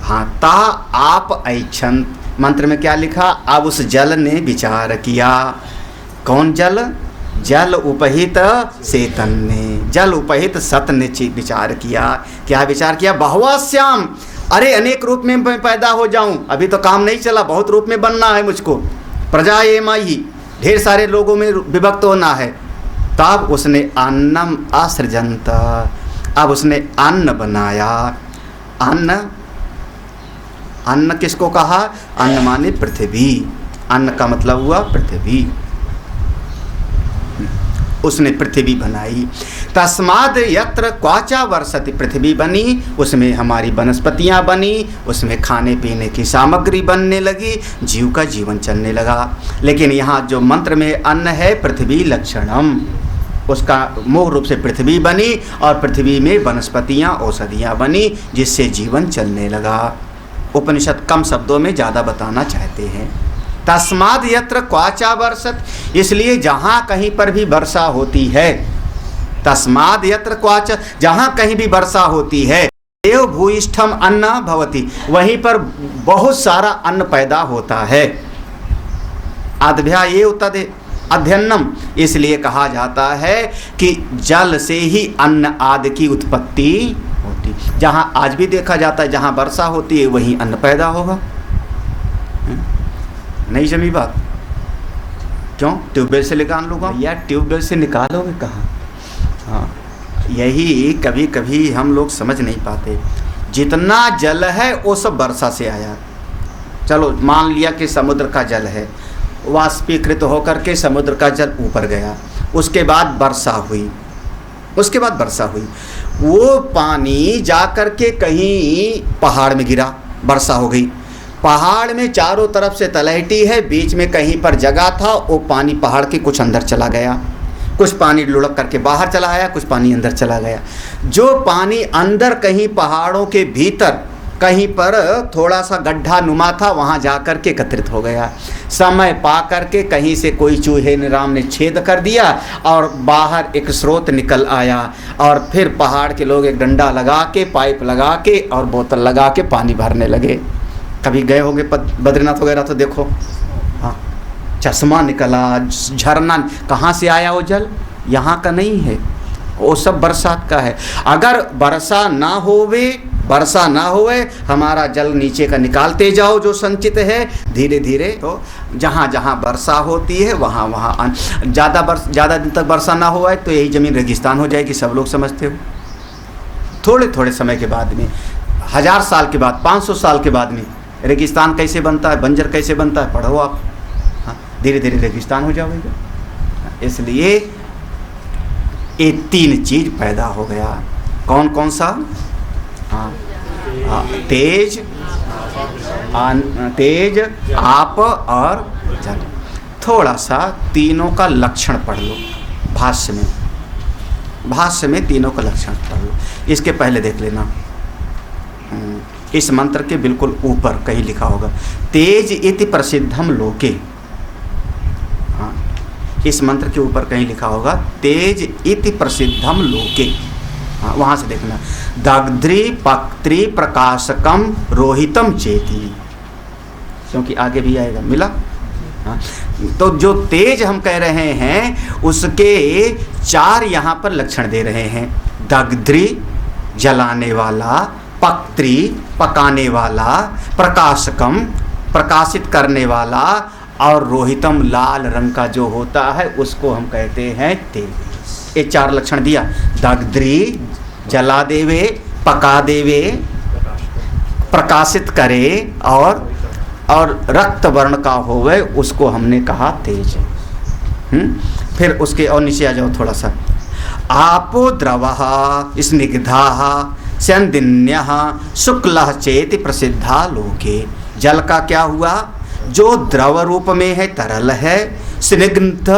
हाँ ता आप ऐच्छन्त, मंत्र में क्या लिखा, अब उस जल ने विचार किया। कौन जल? जल उपहित चेतन ने, जल उपहित सत ने विचार किया। क्या विचार किया? बहुवास्याम, अरे अनेक रूप में मैं पैदा हो जाऊं, अभी तो काम नहीं चला, बहुत रूप में बनना है मुझको। प्रजा एमाई, ढेर सारे लोगों में विभक्त होना है। तब उसने अन्नम असृजंत, अब उसने अन्न बनाया। अन्न, अन्न किसको कहा? अन्न माने पृथ्वी, अन्न का मतलब हुआ पृथ्वी। उसने पृथ्वी बनाई। तस्माद यत्र क्वाचा वर्षति, पृथ्वी बनी, उसमें हमारी वनस्पतियां बनी, उसमें खाने पीने की सामग्री बनने लगी, जीव का जीवन चलने लगा। लेकिन यहाँ जो मंत्र में अन्न है, पृथ्वी लक्षणम, उसका मूल रूप से पृथ्वी बनी और पृथ्वी में वनस्पतियां औषधियां बनी, जिससे जीवन चलने लगा। उपनिषद कम शब्दों में ज़्यादा बताना चाहते हैं। तस्माद यत्र क्वाचा वर्षत, इसलिए जहाँ कहीं पर भी वर्षा होती है, तस्माद यत्र क्वाचा, जहाँ कहीं भी वर्षा होती है, देव भूयिष्ठम अन्न भवति, वहीं पर बहुत सारा अन्न पैदा होता है। अद्भ्या ये तद अध्यन्नम, इसलिए कहा जाता है कि जल से ही अन्न आदि की उत्पत्ति होती। जहाँ आज भी देखा जाता है, जहाँ वर्षा होती है वहीं अन्न पैदा होगा। नहीं जमी बात? क्यों? ट्यूबवेल से निकाल लूँगा या ट्यूबवेल से निकालोगे कहाँ? हाँ, यही कभी कभी हम लोग समझ नहीं पाते। जितना जल है वो सब वर्षा से आया। चलो मान लिया कि समुद्र का जल है, वाष्पीकृत होकर के समुद्र का जल ऊपर गया, उसके बाद वर्षा हुई, उसके बाद वर्षा हुई, वो पानी जाकर के कहीं पहाड़ में गिरा, वर्षा हो गई। पहाड़ में चारों तरफ से तलहटी है, बीच में कहीं पर जगह था, वो पानी पहाड़ के कुछ अंदर चला गया, कुछ पानी लुढ़क करके बाहर चला आया, कुछ पानी अंदर चला गया। जो पानी अंदर कहीं पहाड़ों के भीतर कहीं पर थोड़ा सा गड्ढा नुमा था, वहाँ जा कर के एकत्रित हो गया। समय पा कर के कहीं से कोई चूहे राम ने छेद कर दिया और बाहर एक स्रोत निकल आया, और फिर पहाड़ के लोग एक डंडा लगा के, पाइप लगा के और बोतल लगा के पानी भरने लगे। कभी गए होंगे बद्रीनाथ वगैरह तो देखो, हाँ चश्मा निकला, झरना, कहाँ से आया वो जल? यहाँ का नहीं है, वो सब बरसात का है। अगर वर्षा ना होवे, वर्षा ना होवे, हमारा जल नीचे का निकालते जाओ जो संचित है धीरे धीरे, तो जहाँ जहाँ वर्षा होती है वहाँ वहाँ ज़्यादा दिन तक वर्षा ना हुआ है तो यही ज़मीन रेगिस्तान हो जाएगी, सब लोग समझते हो। थोड़े थोड़े समय के बाद में, 1000 साल के बाद, 500 साल के बाद में रेगिस्तान कैसे बनता है, बंजर कैसे बनता है, पढ़ो आप। हाँ, धीरे धीरे रेगिस्तान हो जाएगा। इसलिए ये 3 चीज पैदा हो गया। कौन कौन सा? हाँ, तेज, तेज, आप और जल। थोड़ा सा तीनों का लक्षण पढ़ लो भाष्य में, भाष्य में तीनों का लक्षण पढ़ लो। इसके पहले देख लेना, इस मंत्र के बिल्कुल ऊपर कहीं लिखा होगा तेज इति प्रसिद्धम लोके। हाँ, इस मंत्र के ऊपर कहीं लिखा होगा तेज इति प्रसिद्धम लोके। हाँ, वहाँ से देखना, दग्ध्री पक्त्री प्रकाशकम रोहितम चेती, क्योंकि आगे भी आएगा, मिला। हाँ, तो जो तेज हम कह रहे हैं उसके 4 यहाँ पर लक्षण दे रहे हैं। दग्ध्री जलाने वाला, पक्त्री पकाने वाला, प्रकाशकम प्रकाशित करने वाला, और रोहितम लाल रंग का जो होता है उसको हम कहते हैं तेज। ये 4 लक्षण दिया। दग्ध्री जला देवे, पका देवे, प्रकाशित करे, और रक्त वर्ण का होवे उसको हमने कहा तेज। फिर उसके और नीचे आ जाओ थोड़ा सा। आपो द्रवः स्निग्धः स्यंदिन्यः शुक्लः चेति प्रसिद्धा लोके। जल का क्या हुआ? जो द्रव रूप में है, तरल है, स्निग्ध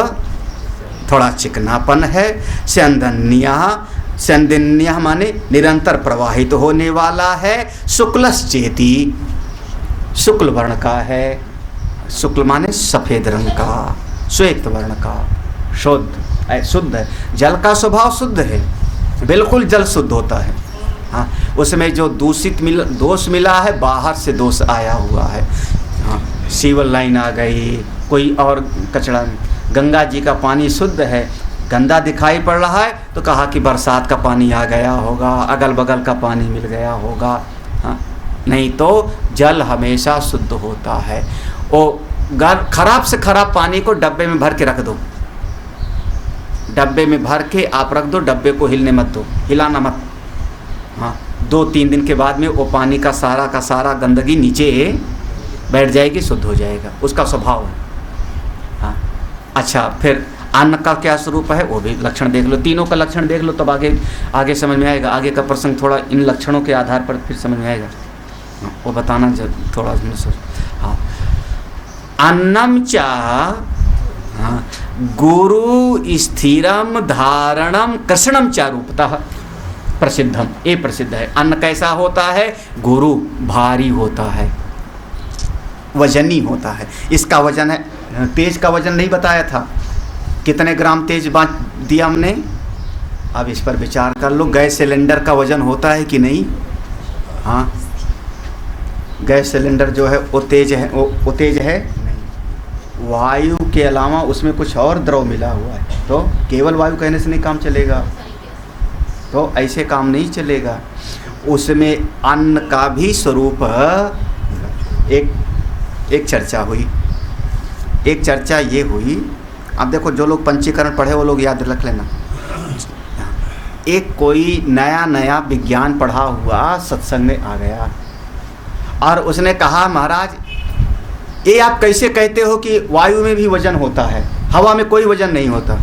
थोड़ा चिकनापन है, स्यंदिन्यः माने निरंतर प्रवाहित होने वाला है, शुक्लस् चेति शुक्ल वर्ण का है, शुक्ल माने सफ़ेद रंग का, श्वेत वर्ण का, शुद्ध है। जल का स्वभाव शुद्ध है, बिल्कुल जल शुद्ध होता है। हाँ, उसमें जो दोष मिला है, बाहर से दोष आया हुआ है। हाँ, सीवर लाइन आ गई, कोई और कचरा। गंगा जी का पानी शुद्ध है, गंदा दिखाई पड़ रहा है तो कहा कि बरसात का पानी आ गया होगा, अगल बगल का पानी मिल गया होगा। हाँ, नहीं तो जल हमेशा शुद्ध होता है। वो खराब से खराब पानी को डब्बे में भर के रख दो, डब्बे में भर के आप रख दो, डब्बे को हिलने मत दो, हिलाना मत। हाँ, 2-3 दिन के बाद में वो पानी का सारा गंदगी नीचे बैठ जाएगी, शुद्ध हो जाएगा, उसका स्वभाव है। हाँ, अच्छा, फिर अन्न का क्या स्वरूप है वो भी लक्षण देख लो, तीनों का लक्षण देख लो, तब आगे समझ में आएगा। आगे का प्रसंग थोड़ा इन लक्षणों के आधार पर फिर समझ में आएगा। हाँ, वो बताना थोड़ा। हाँ, अन्नम चा, हाँ, गुरु स्थिरम धारणम कृष्णम चा रूपतः प्रसिद्धम। ये प्रसिद्ध है। अन्न कैसा होता है? गुरु भारी होता है, वजनी होता है। इसका वजन है, तेज का वजन नहीं बताया था, कितने ग्राम तेज बांट दिया हमने। अब इस पर विचार कर लो, गैस सिलेंडर का वजन होता है कि नहीं? हाँ, गैस सिलेंडर जो है वो तेज है, वो तेज है। वायु के अलावा उसमें कुछ और द्रव मिला हुआ है, तो केवल वायु कहने से नहीं काम चलेगा, तो ऐसे काम नहीं चलेगा। उसमें अन्न का भी स्वरूप एक चर्चा हुई। एक चर्चा ये हुई, अब देखो जो लोग पंचीकरण पढ़े वो लोग याद रख लेना। एक कोई नया विज्ञान पढ़ा हुआ सत्संग में आ गया और उसने कहा, महाराज ये आप कैसे कहते हो कि वायु में भी वजन होता है, हवा में कोई वजन नहीं होता।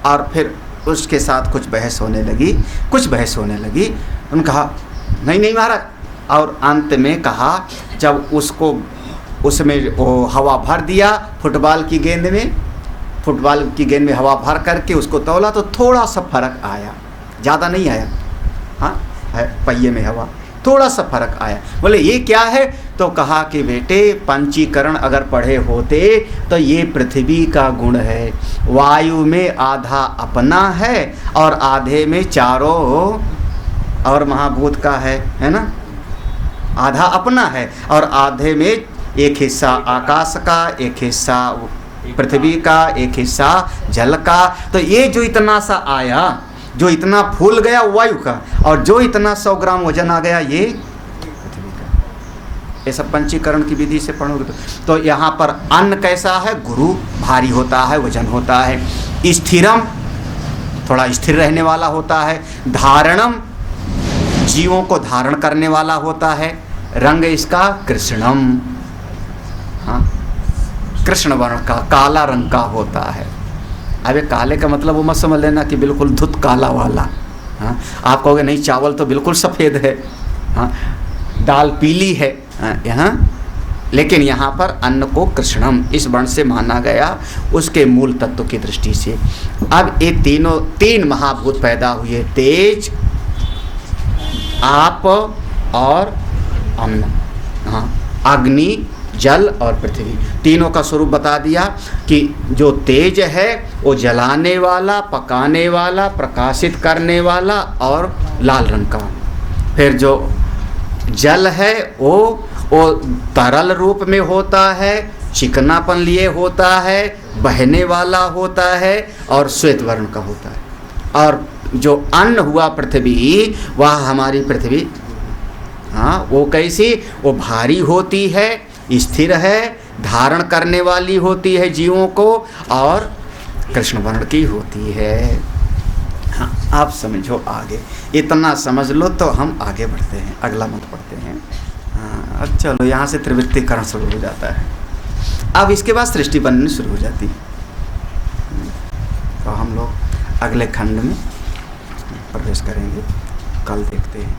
और फिर उसके साथ कुछ बहस होने लगी। उन्होंने कहा नहीं महाराज, और अंत में कहा जब उसमें वो हवा भर दिया, फुटबॉल की गेंद में हवा भर करके उसको तौला तो थोड़ा सा फर्क आया, ज़्यादा नहीं आया। हाँ, पहिए में हवा, थोड़ा सा फर्क आया। बोले ये क्या है? तो कहा कि बेटे पंचीकरण अगर पढ़े होते तो ये पृथ्वी का गुण है, वायु में आधा अपना है और आधे में चारों और महाभूत का है ना। आधा अपना है और आधे में एक हिस्सा आकाश का, एक हिस्सा पृथ्वी का, एक हिस्सा जल का। तो ये जो इतना सा आया, जो इतना फूल गया वायु का, और जो इतना 100 ग्राम वजन आ गया ये पृथ्वी का। ये सब पंचीकरण की विधि से पढ़ोगे तो यहाँ पर अन्न कैसा है? गुरु भारी होता है, वजन होता है। स्थिरम थोड़ा स्थिर रहने वाला होता है। धारणम, जीवों को धारण करने वाला होता है। रंग इसका कृष्णम, हाँ, कृष्ण वर्ण का, काला रंग का होता है। अब ये काले का मतलब वो मत समझ लेना कि बिल्कुल धुत काला वाला। हाँ, आप कहोगे नहीं चावल तो बिल्कुल सफ़ेद है, हाँ, दाल पीली है, हाँ, यहाँ, लेकिन यहाँ पर अन्न को कृष्णम इस वर्ण से माना गया उसके मूल तत्व की दृष्टि से। अब ये तीन महाभूत पैदा हुए, तेज, आप और अन्न, हाँ, अग्नि, जल और पृथ्वी। तीनों का स्वरूप बता दिया कि जो तेज है वो जलाने वाला, पकाने वाला, प्रकाशित करने वाला और लाल रंग का। फिर जो जल है वो तरल रूप में होता है, चिकनापन लिए होता है, बहने वाला होता है और श्वेत वर्ण का होता है। और जो अन्न हुआ पृथ्वी, वह हमारी पृथ्वी, हाँ, वो कैसी, वो भारी होती है, स्थिर है, धारण करने वाली होती है जीवों को और कृष्ण वर्ण की होती है। हाँ, आप समझो आगे, इतना समझ लो तो हम आगे बढ़ते हैं, अगला मत पढ़ते हैं। हाँ, अब चलो यहाँ से त्रिवृत्तिकरण शुरू हो जाता है। अब इसके बाद सृष्टि बननी शुरू हो जाती है। तो हम लोग अगले खंड में प्रवेश करेंगे, कल देखते हैं।